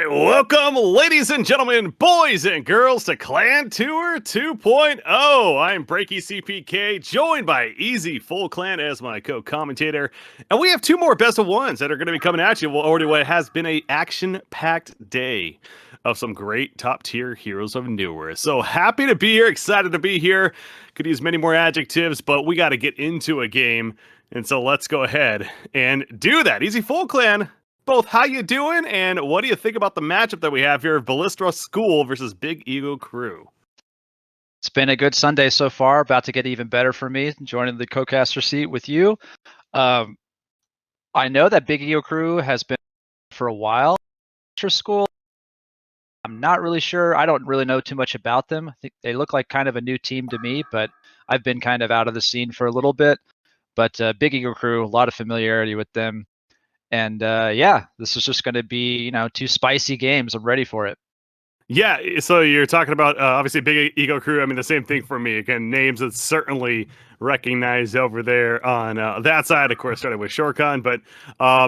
right, welcome, ladies and gentlemen, boys and girls, to ClanTour 2.0. I'm BreakyCPK, joined by ezfullclan as my co-commentator, and we have two more best of ones that are going to be coming at you. Well, already what has been a action-packed day of some great top-tier Heroes of Newerth. So happy to be here, excited to be here. Could use many more adjectives, but we got to get into a game, and so let's go ahead and do that. ezfullclan, both how you doing, and what do you think about the matchup that we have here of Balistra School versus Big Ego Crew? It's been a good Sunday so far, about to get even better for me, joining the co-caster seat with you. I know that Big Ego Crew has been for a while. Balistra School, I'm not really sure. I don't really know too much about them. I think they look like kind of a new team to me, but I've been kind of out of the scene for a little bit. But Big Ego Crew, a lot of familiarity with them. And yeah, this is just going to be, two spicy games. I'm ready for it. Yeah, so you're talking about, obviously, Big Ego Crew. I mean, the same thing for me. Again, names that certainly recognized over there on that side, of course, started with Shorkan. But,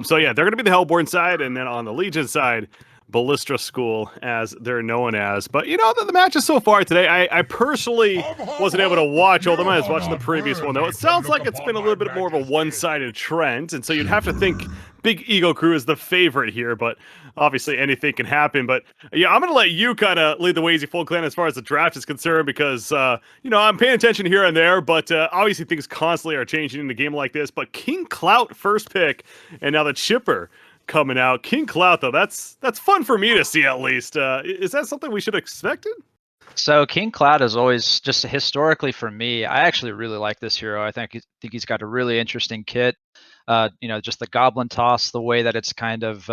so yeah, they're going to be the Hellborn side. And then on the Legion side, Balistra School, as they're known as. But, the matches so far today, I personally wasn't able to watch all of them. I was watching the previous one, though. It sounds like it's been a little bit more of a one-sided trend. And so you'd have to think Big Ego Crew is the favorite here, but obviously anything can happen. But yeah, I'm going to let you kind of lead the way, ezfullclan, as far as the draft is concerned, because, I'm paying attention here and there, but obviously things constantly are changing in a game like this. But King Clout first pick, and now the Chipper coming out. King Clout, though, that's fun for me to see, at least. Is that something we should have expected? So King Clout is always, just historically for me, I actually really like this hero. I think he's got a really interesting kit. Just the Goblin Toss, the way that it's kind of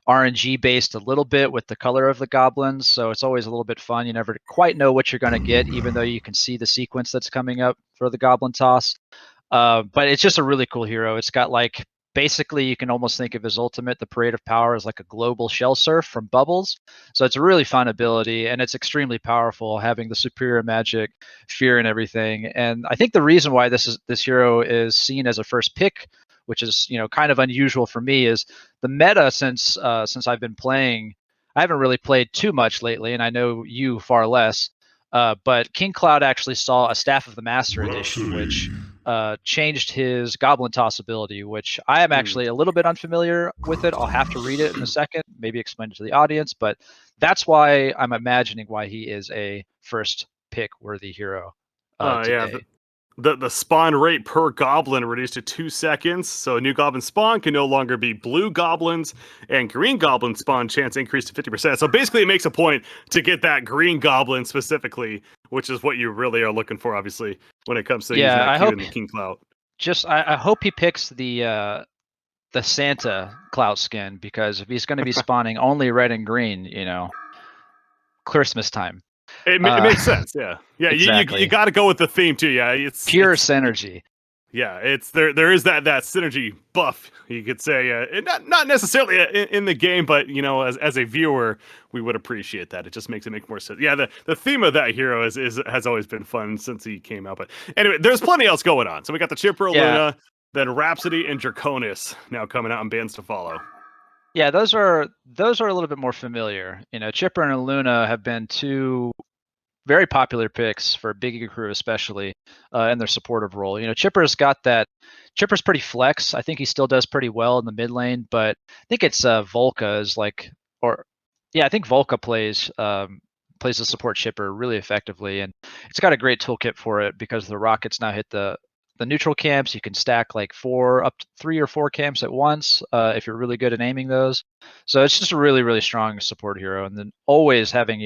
RNG based a little bit with the color of the goblins. So it's always a little bit fun. You never quite know what you're going to get, even though you can see the sequence that's coming up for the Goblin Toss. But it's just a really cool hero. It's got basically, you can almost think of his ultimate, the Parade of Power, as like a global shell surf from Bubbles. So it's a really fun ability, and it's extremely powerful, having the superior magic, fear, and everything. And I think the reason why this hero is seen as a first pick, which is kind of unusual for me, is the meta since I've been playing. I haven't really played too much lately, and I know you far less. But King Cloud actually saw a Staff of the Master edition, which changed his Goblin Toss ability, which I am actually a little bit unfamiliar with it. I'll have to read it in a second, maybe explain it to the audience, but that's why I'm imagining why he is a first pick worthy hero today. Yeah. The spawn rate per goblin reduced to 2 seconds, so a new goblin spawn can no longer be blue goblins, and green goblin spawn chance increased to 50%. So basically, it makes a point to get that green goblin specifically, which is what you really are looking for, obviously, when it comes to using that Q in the King Clout. I hope he picks the Santa Clout skin, because if he's going to be spawning only red and green, Christmas time. It makes sense, yeah. Yeah, exactly. You got to go with the theme too. Yeah, it's pure synergy. Yeah, it's there is that synergy buff, you could say. Not necessarily in the game, but as a viewer, we would appreciate that. It just makes it make more sense. Yeah, the theme of that hero has always been fun since he came out. But anyway, there's plenty else going on. So we got the Chipper, Luna, then Rhapsody and Draconis now coming out in bands to follow. Yeah, those are a little bit more familiar. Chipper and Luna have been two very popular picks for Big Ego Crew, especially in their supportive role. Chipper's Chipper's pretty flex. I think he still does pretty well in the mid lane, but I think it's Vulka is I think Vulka plays the support Chipper really effectively, and it's got a great toolkit for it because the rockets now hit the neutral camps. You can stack up to 3 or 4 camps at once if you're really good at aiming those. So it's just a really, really strong support hero. And then always having,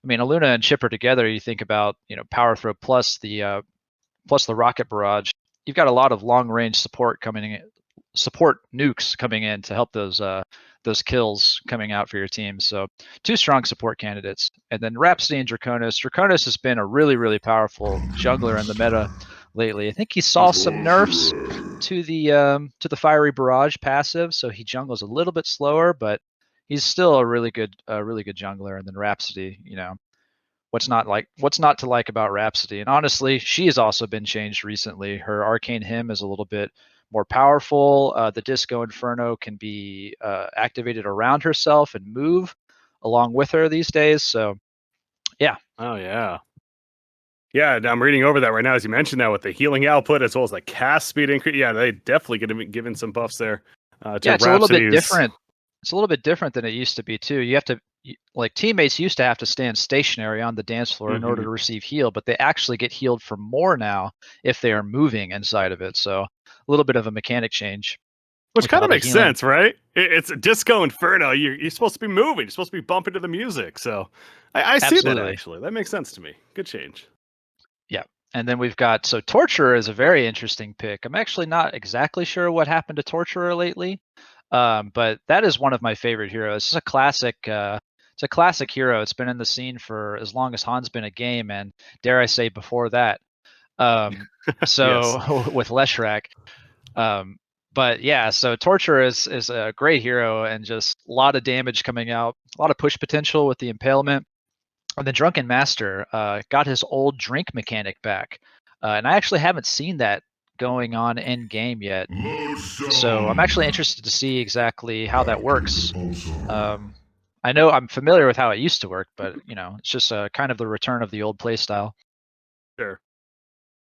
Luna and Chipper together, you think about, power throw plus the rocket barrage. You've got a lot of long range support nukes coming in to help those kills coming out for your team. So 2 strong support candidates. And then Rhapsody and Draconis. Draconis has been a really, really powerful jungler in the meta lately. I think he saw some nerfs to the fiery barrage passive, so he jungles a little bit slower, but he's still a really good jungler. And then Rhapsody, what's not to like about Rhapsody? And honestly, she has also been changed recently. Her arcane hymn is a little bit more powerful. The Disco Inferno can be activated around herself and move along with her these days. So, yeah. Oh yeah. Yeah, I'm reading over that right now as you mentioned that with the healing output as well as the cast speed increase. Yeah, they definitely going to be given some buffs there. To Yeah, it's a little bit Rhapsody's. different. It's a little bit different than it used to be too. You have to like teammates used to have to stand stationary on the dance floor in order to receive heal, but they actually get healed for more now if they are moving inside of it. So a little bit of a mechanic change. Which with kind how of the makes healing- sense, right? It's a Disco Inferno. You're supposed to be moving. You're supposed to be bumping to the music. So I see that Absolutely. actually. That makes sense to me. Good change. Yeah. And then we've got Torturer is a very interesting pick. I'm actually not exactly sure what happened to Torturer lately, but that is one of my favorite heroes. It's a classic. It's a classic hero. It's been in the scene for as long as Han's been a game, and dare I say before that. So with Leshrac. But yeah, so Torturer is a great hero and just a lot of damage coming out, a lot of push potential with the impalement. And the Drunken Master got his old drink mechanic back, and I actually haven't seen that going on in game yet. So I'm actually interested to see exactly how that works. I know I'm familiar with how it used to work, but it's just kind of the return of the old playstyle. Sure.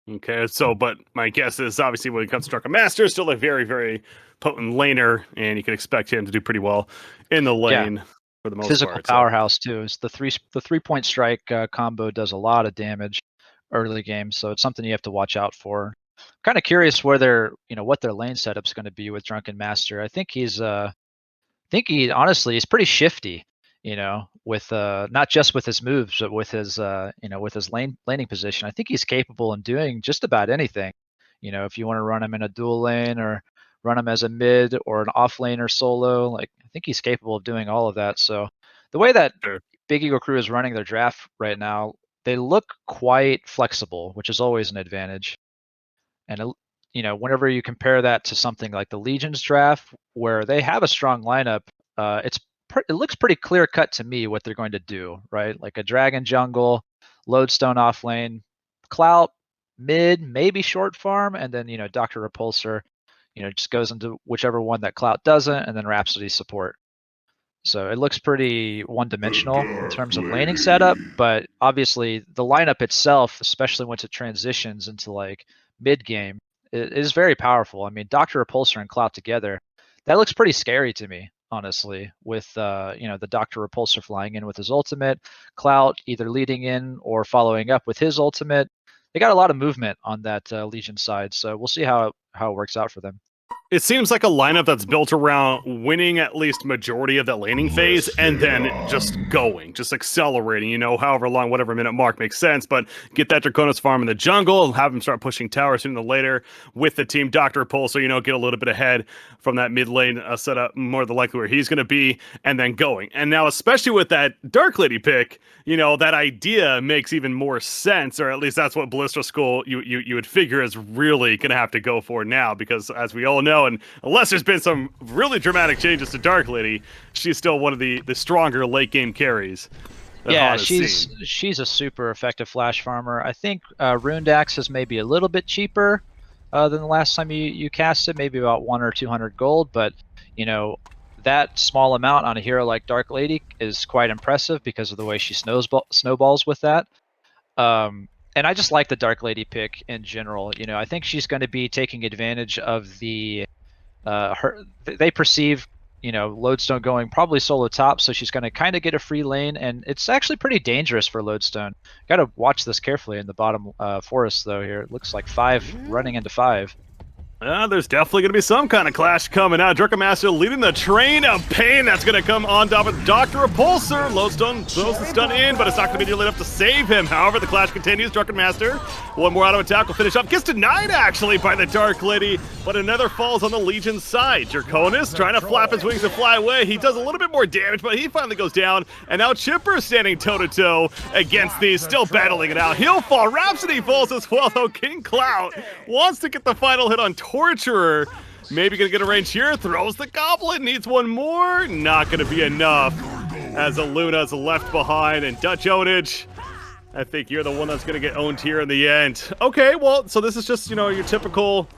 Okay, so but my guess is obviously when it comes to Drunken Master, still a very, very potent laner, and you can expect him to do pretty well in the lane for the most Physical part. powerhouse too. It's the 3-point strike combo does a lot of damage early game, so it's something you have to watch out for. I'm kind of curious where what their lane setup's going to be with Drunken Master. I think he honestly is pretty shifty. With not just with his moves, but with his with his laning position. I think he's capable of doing just about anything. If you want to run him in a dual lane or run him as a mid or an off laner solo, like I think he's capable of doing all of that. So the way that Big Eagle Crew is running their draft right now, they look quite flexible, which is always an advantage. And whenever you compare that to something like the Legion's draft, where they have a strong lineup, it looks pretty clear cut to me what they're going to do, right? Like a dragon jungle, lodestone off lane, clout mid, maybe short farm, and then Dr. Repulsor, just goes into whichever one that clout doesn't, and then Rhapsody support. So it looks pretty one-dimensional in terms of laning setup, but obviously the lineup itself, especially once it transitions into like mid game, it is very powerful. I mean, Dr. Repulsor and clout together, that looks pretty scary to me, honestly, with the Dr. Repulsor flying in with his ultimate, clout either leading in or following up with his ultimate. They got a lot of movement on that Legion side, so we'll see how it works out for them. It seems like a lineup that's built around winning at least majority of that laning phase and then just going, just accelerating, however long, whatever minute mark makes sense, but get that Draconis farm in the jungle, have him start pushing towers sooner than later with the team Dr. Repulsor, get a little bit ahead from that mid lane setup, more than likely where he's going to be, and then going. And now, especially with that Dark Lady pick, that idea makes even more sense, or at least that's what Balistra School you would figure is really going to have to go for now, because as we all know, and unless there's been some really dramatic changes to Dark Lady, she's still one of the stronger late game carries. Yeah, she's a super effective flash farmer. I think Rundax is maybe a little bit cheaper than the last time you cast it, maybe about 100 or 200 gold, but that small amount on a hero like Dark Lady is quite impressive because of the way she snowballs with that. And I just like the Dark Lady pick in general. I think she's going to be taking advantage of the they perceive Lodestone going probably solo top, so she's going to kind of get a free lane, and it's actually pretty dangerous for Lodestone. Got to watch this carefully in the bottom forest though. Here it looks like 5 running into 5. There's definitely going to be some kind of clash coming out. Drunken Master leading the train of pain that's going to come on top of Dr. Repulsor. Lodestone throws the stun in, but it's not going to be nearly enough to save him. However, the clash continues. Drunken Master, one more auto attack will finish up. Gets denied, actually, by the Dark Lady, but another falls on the Legion side. Draconis trying to flap his wings and fly away. He does a little bit more damage, but he finally goes down. And now Chipper standing toe-to-toe against these, still battling it out. He'll fall. Rhapsody falls as well, though. King Clout wants to get the final hit on Torturer. Maybe gonna get a range here. Throws the goblet. Needs one more. Not gonna be enough as Aluna's left behind. And Dutchownage, I think you're the one that's gonna get owned here in the end. Okay, well, so this is just, your typical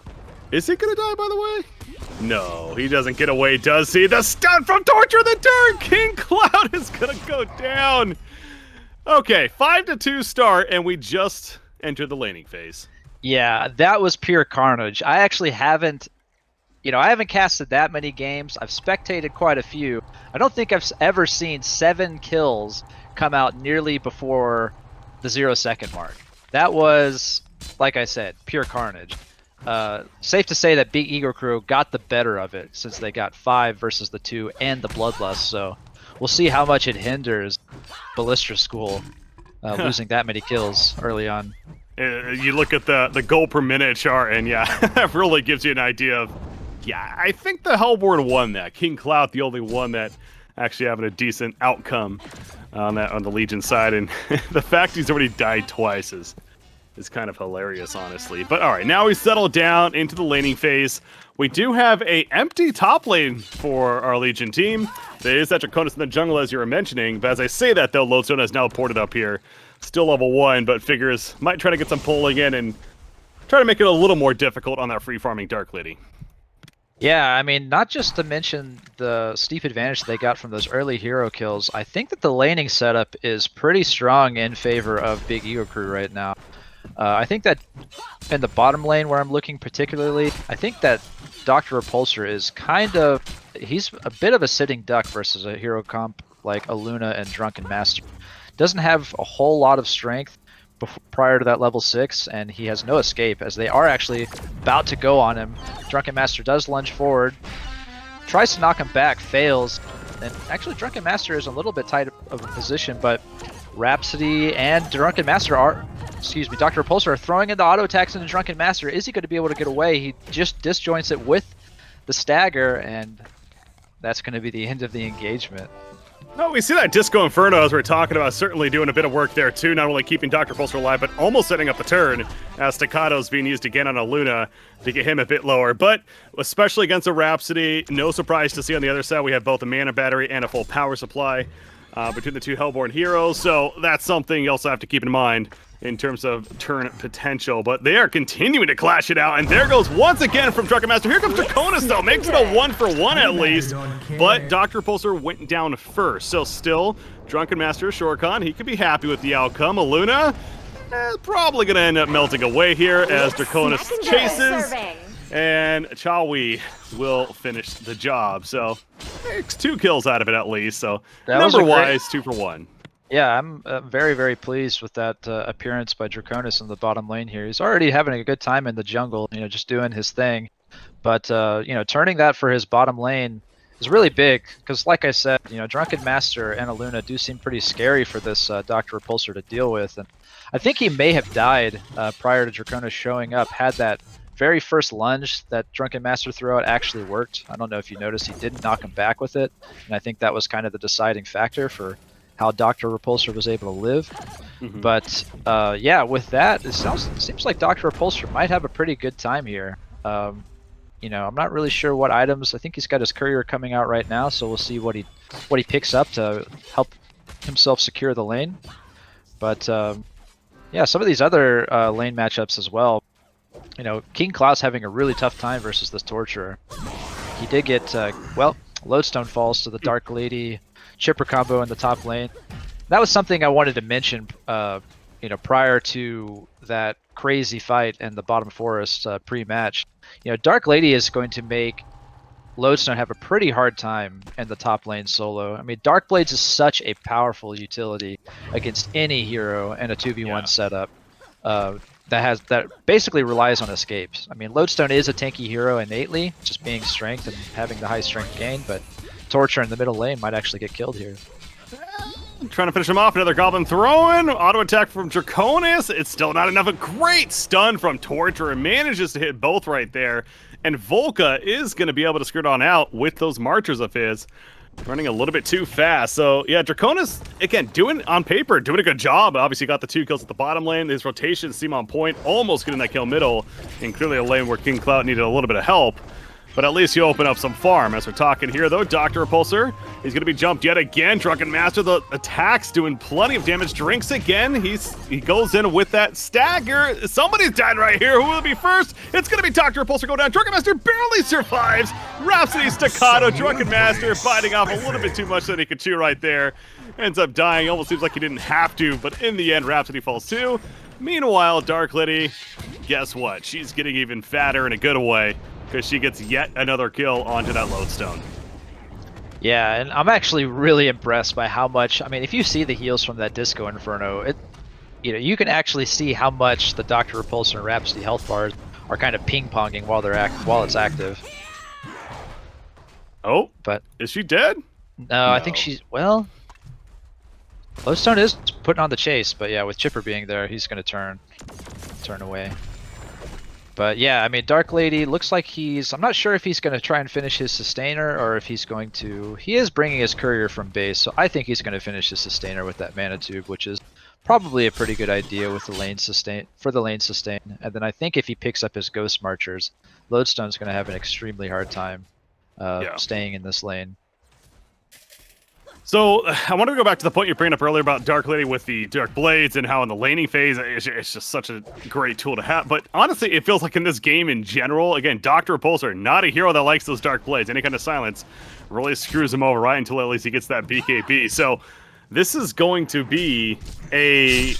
Is he gonna die, by the way? No, he doesn't get away, does he? The stun from Torture the turn! King Cloud is gonna go down. Okay, 5-2 start, and we just entered the laning phase. Yeah, that was pure carnage. I actually haven't, I haven't casted that many games. I've spectated quite a few. I don't think I've ever seen 7 kills come out nearly before the 0-second mark. That was, like I said, pure carnage. Safe to say that Big Ego Crew got the better of it since they got 5 versus the 2 and the Bloodlust. So we'll see how much it hinders Balistra School losing that many kills early on. You look at the goal per minute chart, and yeah, that really gives you an idea of, yeah, I think the Hellborn won that. King Cloud, the only one that actually having a decent outcome on the Legion side, and the fact he's already died twice is kind of hilarious, honestly. But all right, now we settle down into the laning phase. We do have a empty top lane for our Legion team. There is that Draconis in the jungle, as you were mentioning, but as I say that, though, Lodestone has now ported up here. Still level 1, but figures might try to get some pulling in and try to make it a little more difficult on that free farming Dark Lady. Yeah, I mean, not just to mention the steep advantage they got from those early hero kills, I think that the laning setup is pretty strong in favor of Big Ego Crew right now. I think that in the bottom lane where I'm looking particularly, I think that Dr. Repulsor is he's a bit of a sitting duck versus a hero comp like Aluna and Drunken Master. Doesn't have a whole lot of strength prior to that level 6, and he has no escape as they are actually about to go on him. Drunken Master does lunge forward, tries to knock him back, fails, and actually Drunken Master is a little bit tight of a position, but Rhapsody and Drunken Master Dr. Repulsor are throwing in the auto attacks into Drunken Master. Is he going to be able to get away? He just disjoints it with the stagger, and that's going to be the end of the engagement. No, we see that Disco Inferno, as we're talking about, certainly doing a bit of work there too, not only keeping Dr. Repulsor alive, but almost setting up the turn, as Staccato's being used again on a Luna to get him a bit lower. But especially against a Rhapsody, no surprise to see on the other side we have both a mana battery and a full power supply between the two Hellborn heroes, so that's something you also have to keep in mind in terms of turn potential. But they are continuing to clash it out, and there goes once again from Drunken Master. Here comes Draconis, though, makes it a 1-for-1 at least, but Dr. Repulsor went down first, so still Drunken Master Shorkan, he could be happy with the outcome. Aluna probably gonna end up melting away here as Draconis chases, and ChaWee will finish the job. So makes 2 kills out of it at least, so number-wise 2-for-1. Yeah, I'm very, very pleased with that appearance by Draconis in the bottom lane here. He's already having a good time in the jungle, just doing his thing. But, turning that for his bottom lane is really big because, like I said, Drunken Master and Aluna do seem pretty scary for this Dr. Repulsor to deal with. And I think he may have died prior to Draconis showing up had that very first lunge that Drunken Master threw out actually worked. I don't know if you noticed, he didn't knock him back with it. And I think that was kind of the deciding factor for how Dr. Repulsor was able to live. But yeah, with that, it seems like Dr. Repulsor might have a pretty good time here. I'm not really sure what items. I think he's got his courier coming out right now, so we'll see what he picks up to help himself secure the lane. But yeah, some of these other lane matchups as well. King Cloud's having a really tough time versus this Torturer. He did get Lodestone falls to the Dark Lady Chipper combo in the top lane. That was something I wanted to mention, prior to that crazy fight in the bottom forest pre-match. Dark Lady is going to make Lodestone have a pretty hard time in the top lane solo. I mean, Dark Blades is such a powerful utility against any hero in a 2v1 setup that basically relies on escapes. I mean, Lodestone is a tanky hero innately, just being strength and having the high strength gain, but Torture in the middle lane might actually get killed here. Trying to finish him off. Another Goblin throwing. Auto attack from Draconis. It's still not enough. A great stun from Torture. Manages to hit both right there. And Vulka is going to be able to skirt on out with those marchers of his. Running a little bit too fast. So, yeah, Draconis, again, on paper, doing a good job. Obviously got the 2 kills at the bottom lane. His rotations seem on point. Almost getting that kill middle. And clearly a lane where King Cloud needed a little bit of help. but at least you open up some farm. As we're talking here, though, Dr. Repulsor, he's going to be jumped yet again. Drunken Master, the attacks doing plenty of damage. Drinks again. He goes in with that stagger. Somebody's dead right here. Who will be first? It's going to be Dr. Repulsor go down. Drunken Master barely survives. Rhapsody staccato. Drunken Master biting off a little bit too much than he could chew right there. Ends up dying. Almost seems like he didn't have to, but in the end, Rhapsody falls too. Meanwhile, Dark Lady, guess what? She's getting even fatter in a good way because she gets yet another kill onto that lodestone. Yeah, and I'm actually really impressed by how much. I mean, if you see the heals from that Disco Inferno, you can actually see how much the Dr. Repulsor and Rhapsody health bars are kind of ping-ponging while it's active. Oh, but is she dead? No, I think she's Lodestone is putting on the chase, but yeah, with Chipper being there, he's going to turn away. But yeah, I mean, Dark Lady looks like I'm not sure if he's going to try and finish his Sustainer or if he's going to... He is bringing his Courier from base, so I think he's going to finish his Sustainer with that Mana Tube, which is probably a pretty good idea with the lane sustain, And then I think if he picks up his Ghost Marchers, Lodestone's going to have an extremely hard time staying in this lane. So, I wanted to go back to the point you were bringing up earlier about Dark Lady with the Dark Blades and how in the laning phase, it's just such a great tool to have. But honestly, it feels like in this game in general, again, Dr. Repulsor, not a hero that likes those Dark Blades. Any kind of silence really screws him over, right, until at least he gets that BKB. So, this is going to be a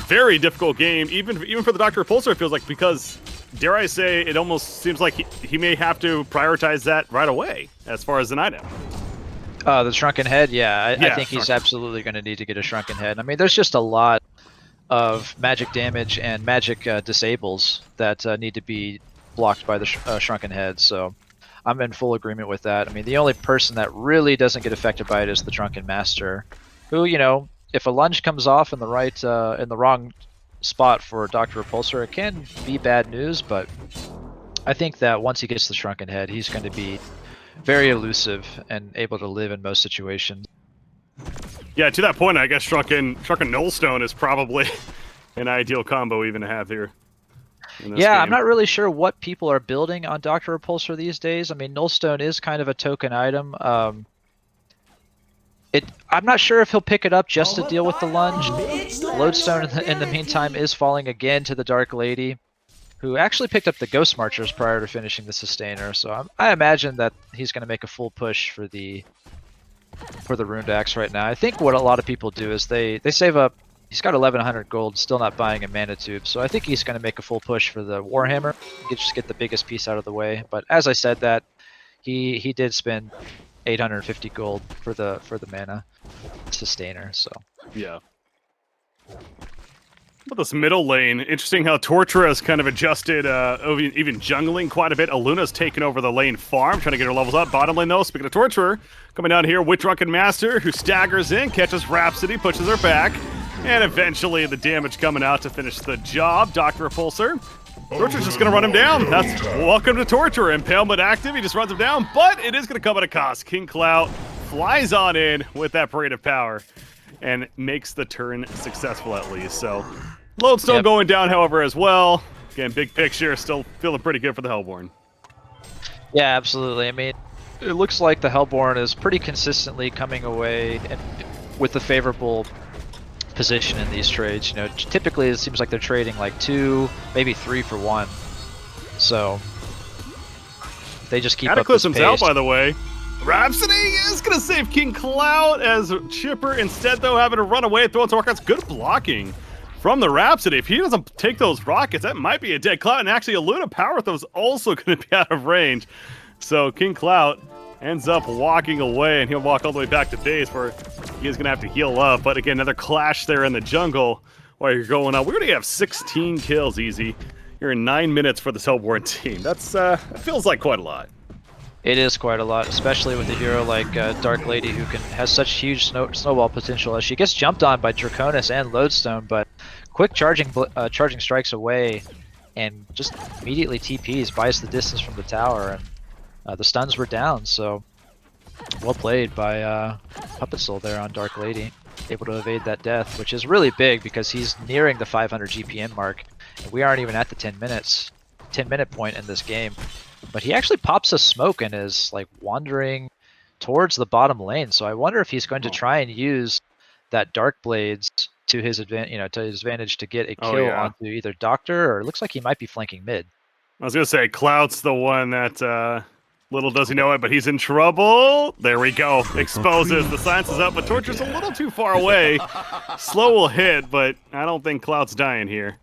very difficult game, even for the Dr. Repulsor, it feels like, because, dare I say, it almost seems like he may have to prioritize that right away, as far as an item. The Shrunken Head, I think he's absolutely going to need to get a Shrunken Head. I mean, there's just a lot of magic damage and magic disables that need to be blocked by the Shrunken Head, so I'm in full agreement with that. I mean, the only person that really doesn't get affected by it is the Drunken Master, who, if a lunge comes off in the wrong spot for Dr. Repulsor, it can be bad news, but I think that once he gets the Shrunken Head, he's going to be very elusive and able to live in most situations. Yeah, to that point, I guess Shrunken Nullstone is probably an ideal combo even to have here. Yeah, game. I'm not really sure what people are building on Dr. Repulsor these days. I mean, Nullstone is kind of a token item. I'm not sure if he'll pick it up just to deal with the lunge. Lodestone in the meantime is falling again to the Dark Lady, who actually picked up the Ghost Marchers prior to finishing the Sustainer. So I imagine that he's going to make a full push for the Runed Axe right now. I think what a lot of people do is they save up. He's got 1,100 gold, still not buying a Mana Tube. So I think he's going to make a full push for the Warhammer, just get the biggest piece out of the way. But as I said that, he did spend 850 gold for the Mana Sustainer. So yeah. Well, this middle lane, interesting how Tortura has kind of adjusted, even jungling quite a bit. Aluna's taken over the lane farm, trying to get her levels up. Bottom lane, though, speaking of Torturer, coming down here with Drunken Master, who staggers in, catches Rhapsody, pushes her back, and eventually the damage coming out to finish the job. Dr. Repulsor. Torture's just going to run him down. That's welcome to Torturer. Impalement active, he just runs him down, but it is going to come at a cost. King Clout flies on in with that parade of power and makes the turn successful at least. So Lodestone going down, however, as well. Again, big picture, still feeling pretty good for the Hellborn. Yeah, absolutely. I mean, it looks like the Hellborn is pretty consistently coming away with a favorable position in these trades. Typically it seems like they're trading like 2, maybe 3 for 1. So they just keep up this pace. Cataclysm's out, by the way. Rhapsody is going to save King Clout as Chipper instead, though, having to run away, throw into rockets. Good blocking from the Rhapsody. If he doesn't take those rockets, that might be a dead Clout. And actually, a Luna Power Throw is also going to be out of range. So King Clout ends up walking away, and he'll walk all the way back to base where he is going to have to heal up. But again, another clash there in the jungle while you're going up. We already have 16 kills, easy. You're in 9 minutes for this Hellborn team. That feels like quite a lot. It is quite a lot, especially with a hero like Dark Lady, who has such huge snowball potential as she gets jumped on by Draconis and Lodestone, but quick charging strikes away and just immediately TPs, buys the distance from the tower, and the stuns were down, so well played by Puppetsoui there on Dark Lady, able to evade that death, which is really big because he's nearing the 500 GPM mark, and we aren't even at the 10 minute point in this game. But he actually pops a smoke and is like wandering towards the bottom lane. So I wonder if he's going to try and use that Dark Blades to his advantage to get a kill onto either Doctor, or it looks like he might be flanking mid. I was gonna say Clout's the one that little does he know it, but he's in trouble. There we go. Exposes. The science is up, but Torture's a little too far away. Slow will hit, but I don't think Clout's dying here.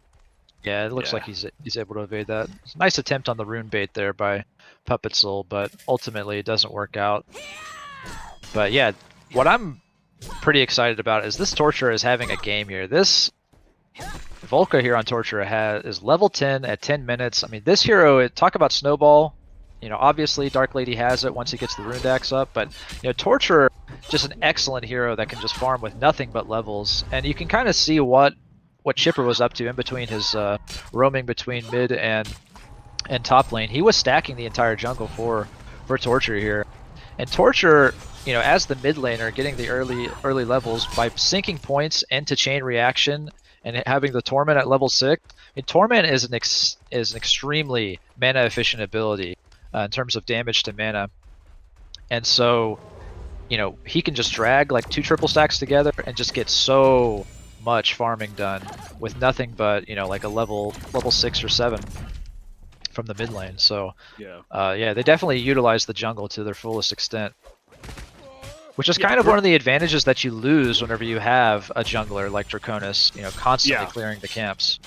Yeah, it looks like he's able to evade that. It's a nice attempt on the rune bait there by Puppetsoui, but ultimately it doesn't work out. But yeah, what I'm pretty excited about is this Torture is having a game here. This Vulka here on Torture is level 10 at 10 minutes. I mean, this hero, talk about snowball. Obviously Dark Lady has it once he gets the rune axe up, but Torture, just an excellent hero that can just farm with nothing but levels, and you can kind of see what Chipper was up to in between his roaming between mid and top lane. He was stacking the entire jungle for Torture here, and Torture, as the mid laner, getting the early levels by sinking points into chain reaction and having the Torment at level 6. I mean, Torment is an extremely mana efficient ability in terms of damage to mana, and so he can just drag like 2 triple stacks together and just get so much farming done with nothing but like a level 6 or 7 from the mid lane. So yeah, they definitely utilize the jungle to their fullest extent, which is kind of one of the advantages that you lose whenever you have a jungler like Draconis, constantly clearing the camps.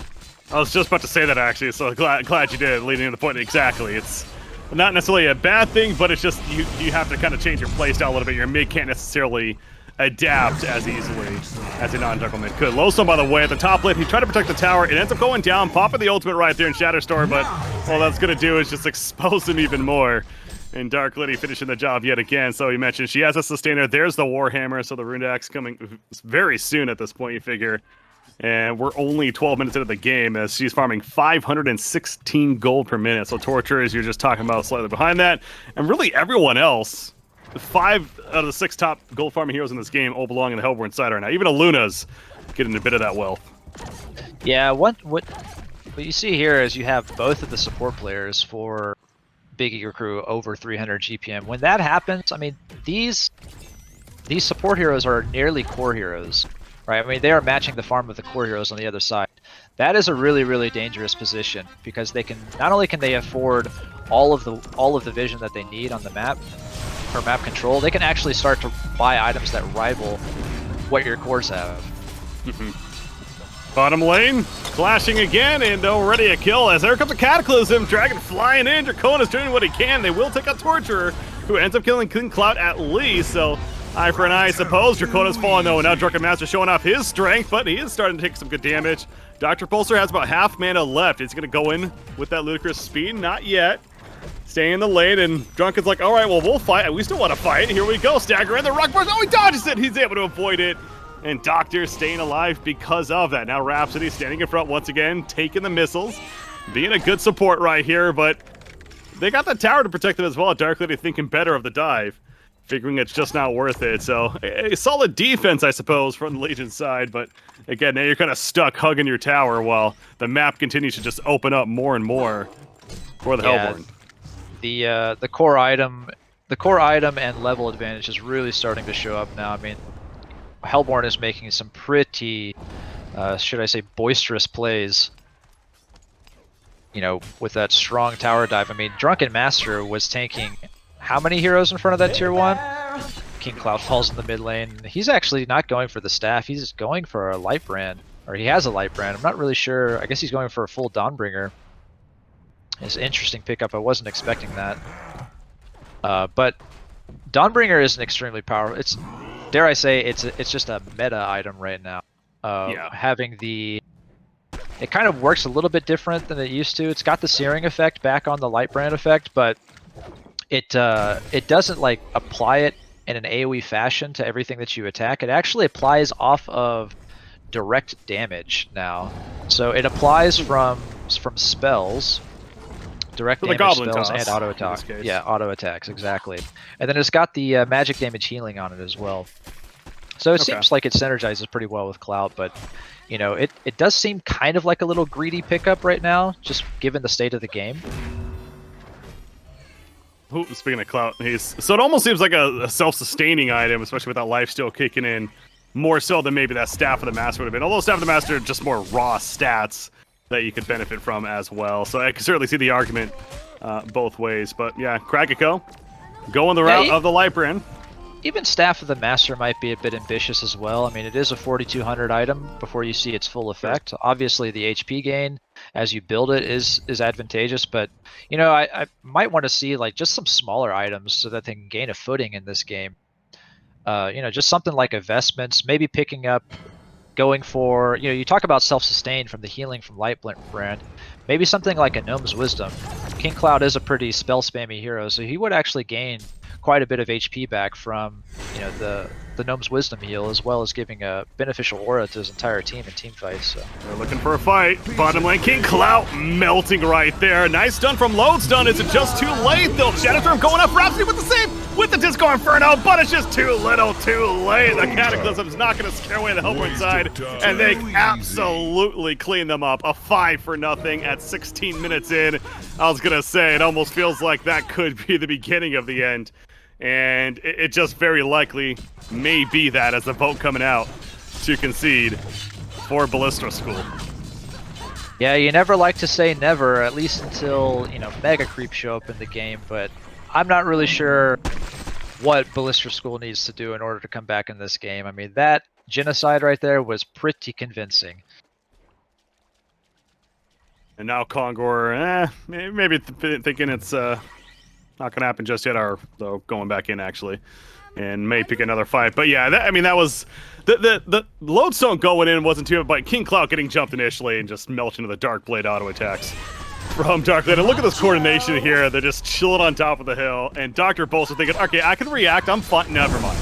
I was just about to say that actually, so glad you did, leading to the point exactly. It's not necessarily a bad thing, but it's just you have to kind of change your playstyle a little bit. Your mid can't necessarily adapt as easily as a non-jungle mid could. Lowstone, by the way, at the top lane, he tried to protect the tower. It ends up going down, popping the ultimate right there in Shatterstorm, but all that's going to do is just expose him even more. And Dark Lady finishing the job yet again. So you mentioned she has a sustainer. There's the Warhammer, so the Rune Axe coming very soon at this point, you figure. And we're only 12 minutes into the game as she's farming 516 gold per minute. So Torture, as you're just talking about, slightly behind that. And really everyone else, 5 out of the 6 top gold farming heroes in this game all belong in the Hellborn side right now. Even Aluna's getting a bit of that wealth. Yeah, what you see here is you have both of the support players for Big Eager Crew over 300 GPM. When that happens, I mean, these support heroes are nearly core heroes, right? I mean, they are matching the farm of the core heroes on the other side. That is a really, really dangerous position because they can not only can they afford all of the vision that they need on the map or map control, they can actually start to buy items that rival what your cores have. Bottom lane, clashing again, and already a kill as there comes a Cataclysm. Dragon flying in, Draconis doing what he can. They will take out Torturer, who ends up killing King Cloud at least, so eye for an eye, I suppose. Draconis falling though, and now Drunken Master showing off his strength, but he is starting to take some good damage. Dr. Pulsar has about half mana left. Is he going to go in with that ludicrous speed? Not yet. Staying in the lane, and Drunken's like, all right, well, we'll fight. We still want to fight. Here we go. Stagger in the rock bars. Oh, he dodges it. He's able to avoid it. And Doctor staying alive because of that. Now Rhapsody standing in front once again, taking the missiles, being a good support right here, but they got the tower to protect them as well. Dark Lady thinking better of the dive, figuring it's just not worth it. So a solid defense, I suppose, from the Legion side, but again, now you're kind of stuck hugging your tower while the map continues to just open up more and more for the Hellborn. The core item and level advantage is really starting to show up now. I mean, Hellborn is making some pretty, should I say, boisterous plays, with that strong tower dive. I mean, Drunken Master was tanking how many heroes in front of that tier 1? King Cloud falls in the mid lane. He's actually not going for the staff. He's going for a light brand, or he has a light brand. I'm not really sure. I guess he's going for a full Dawnbringer. It's an interesting pickup. I wasn't expecting that. But Dawnbringer is an extremely powerful. It's, dare I say, it's just a meta item right now. Having it kind of works a little bit different than it used to. It's got the searing effect back on the light brand effect, but it doesn't like apply it in an AoE fashion to everything that you attack. It actually applies off of direct damage now. So it applies from spells. Direct damage spells and auto attack. Yeah, auto attacks, exactly. And then it's got the magic damage healing on it as well. So it seems like it synergizes pretty well with Cloud, but it does seem kind of like a little greedy pickup right now, just given the state of the game. Ooh, speaking of clout, so it almost seems like a self-sustaining item, especially with that life still kicking in, more so than maybe that Staff of the Master would have been. Although Staff of the Master are just more raw stats that you could benefit from as well. So I can certainly see the argument both ways. But yeah, Kragiko going the route of the light brand. Even Staff of the Master might be a bit ambitious as well. I mean, it is a 4200 item before you see its full effect. Obviously, the HP gain as you build it is advantageous, but you know, I might want to see like just some smaller items so that they can gain a footing in this game. You know, just something like investments, maybe picking up, going for, you know, you talk about self-sustain from the healing from Light brand. Maybe something like a Gnome's Wisdom. King Cloud is a pretty spell spammy hero, so he would actually gain quite a bit of HP back from, you know, the Gnome's Wisdom heal, as well as giving a beneficial aura to his entire team in team fights. So. They're looking for a fight. Bottom lane, King Cloud melting right there. Nice stun from Lodestone. Is it just too late though? Shadowstorm going up. Rhapsody with the save, with the Disco Inferno, but it's just too little, too late. The Cataclysm's not going to scare away the Helper inside, and they absolutely clean them up. A 5-0 at 16 minutes in. I was going to say, it almost feels like that could be the beginning of the end. And it just very likely may be that as the vote coming out to concede for Balistra School. Yeah, you never like to say never, at least until, you know, mega creeps show up in the game, but I'm not really sure what Balistra School needs to do in order to come back in this game. I mean, that genocide right there was pretty convincing. And now Kongor, maybe thinking it's not going to happen just yet, or though going back in actually, and may pick another fight. But yeah, I mean, that was the Lodestone going in wasn't too bad, but King Cloud getting jumped initially and just melting into the Dark Blade auto attacks from Dark Blade. And look at this coordination here. They're just chilling on top of the hill, and Dr. Bolster thinking, okay, I can react. I'm fine. Never mind.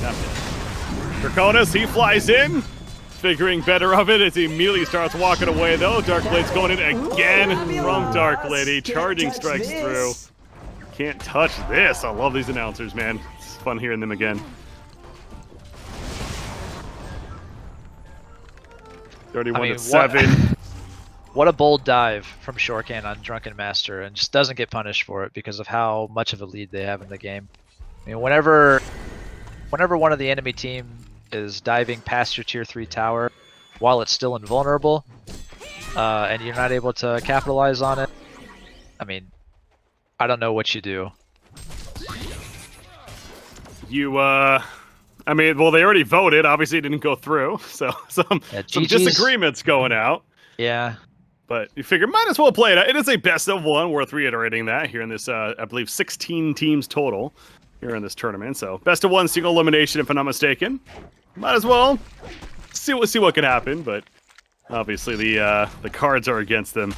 Draconis, he flies in, figuring better of it as he immediately starts walking away though. Dark Blade's going in again from Dark Lady, charging strikes through. Can't touch this. I love these announcers, man. It's fun hearing them again. 31-7. What a bold dive from Shorkan on Drunken Master, and just doesn't get punished for it because of how much of a lead they have in the game. I mean, whenever one of the enemy team is diving past your tier 3 tower while it's still invulnerable, and you're not able to capitalize on it, I mean, I don't know what you do. I mean, well, they already voted. Obviously, it didn't go through. So some disagreements going out. Yeah. But you figure might as well play it out. It is a best of one, worth reiterating that here in this, I believe, 16 teams total here in this tournament. So best of one, single elimination, if I'm not mistaken. Might as well see what can happen. But obviously, the cards are against them.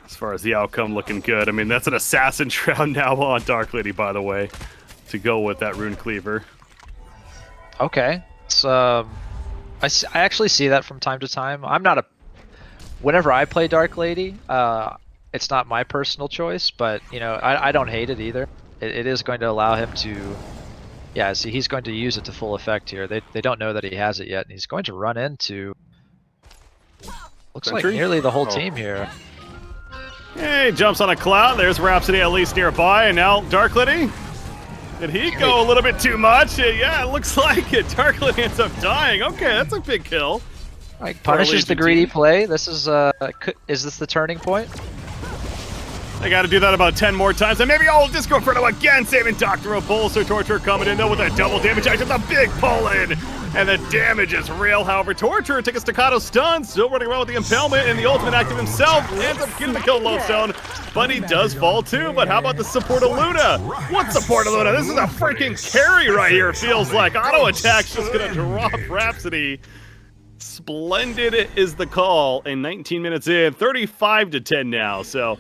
As far as the outcome looking good. I mean, that's an Assassin Shroud now on Dark Lady, by the way, to go with that Rune Cleaver. Okay. So, I actually see that from time to time. I'm not a... Whenever I play Dark Lady, it's not my personal choice, but, you know, I don't hate it either. It is going to allow him to... Yeah, see, he's going to use it to full effect here. They don't know that he has it yet, and he's going to run into... Looks like nearly the whole team here. Hey, jumps on a cloud. There's Rhapsody at least nearby, and now Dark Lady. Did he go a little bit too much? Yeah, it looks like it. Dark Lady ends up dying. Okay, that's a big kill. Like, punishes the greedy play. This is this the turning point? I got to do that about 10 more times, and maybe Disco Inferno again, saving Dr. Bolster. Torture coming in though with a double damage action, a big pull in, and the damage is real. However, Torture took a staccato stun, still running around with the impalement, and the ultimate active himself ends up getting the kill Lodestone, but he does fall too. But how about the support of Luna? What support of Luna? This is a freaking carry right here, it feels like. Auto attack's just gonna drop Rhapsody. Splendid is the call, and 19 minutes in, 35-10 now, so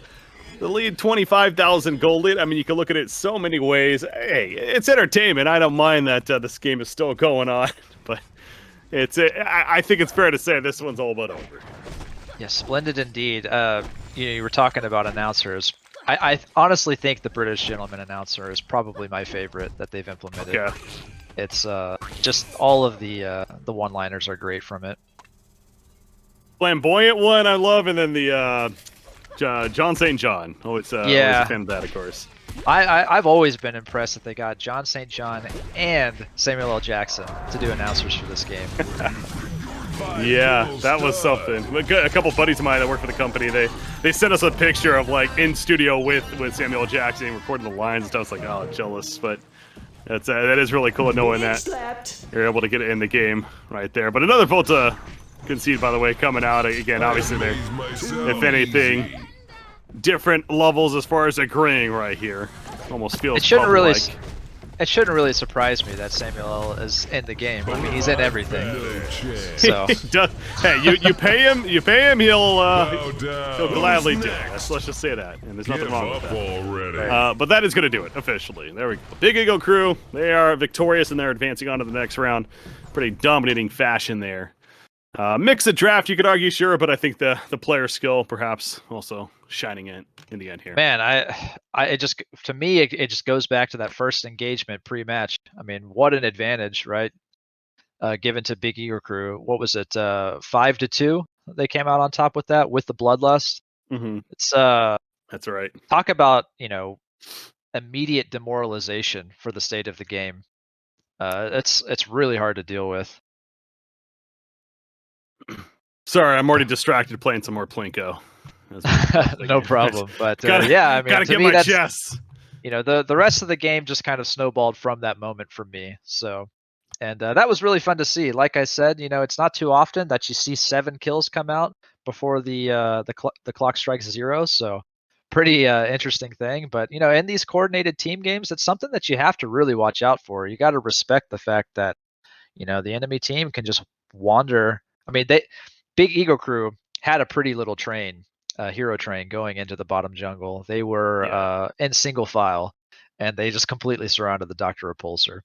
the lead, 25,000 gold lead. I mean, you can look at it so many ways. Hey, it's entertainment. I don't mind that this game is still going on, but I think it's fair to say this one's all but over. Yeah, splendid indeed. You were talking about announcers. I honestly think the British Gentleman announcer is probably my favorite that they've implemented. Yeah. It's just all of the one-liners are great from it. Flamboyant one I love, and then the John St. John. Oh, it's a fan of that, of course. I've always been impressed that they got John St. John and Samuel L. Jackson to do announcers for this game. Yeah, that was something. A couple buddies of mine that work for the company, they sent us a picture of like in studio with Samuel L. Jackson recording the lines and stuff. I was like, oh, jealous, but that is really cool knowing that you're able to get it in the game right there. But another Volta concede, by the way, coming out again. Obviously, they're, if anything, different levels as far as agreeing right here. Almost feels it shouldn't really. like. It shouldn't really surprise me that Samuel L. is in the game. I mean, he's in everything. So hey, you pay him, he'll gladly do it. Let's just say that, and there's nothing wrong with that. But that is going to do it officially. There we go. Big Ego Crew, they are victorious and they're advancing on to the next round. Pretty dominating fashion there. Mix a draft, you could argue, sure, but I think the player skill perhaps also shining in the end here. Man, it just, to me, it just goes back to that first engagement pre-match. I mean, what an advantage, right? Given to Big Ego Crew. What was it? 5-2. They came out on top with that, with the Bloodlust. Mm-hmm. It's that's right. Talk about, you know, immediate demoralization for the state of the game. It's really hard to deal with. Sorry, I'm already distracted playing some more Plinko. No problem. But yeah, I mean, gotta get my chest. You know, the rest of the game just kind of snowballed from that moment for me. So, and that was really fun to see. Like I said, you know, it's not too often that you see 7 kills come out before the clock strikes 0. So, pretty interesting thing. But you know, in these coordinated team games, it's something that you have to really watch out for. You got to respect the fact that, you know, the enemy team can just wander. I mean, Big Ego Crew had a pretty little train. Hero train going into the bottom jungle. They were in single file, and they just completely surrounded the Dr. Repulsor.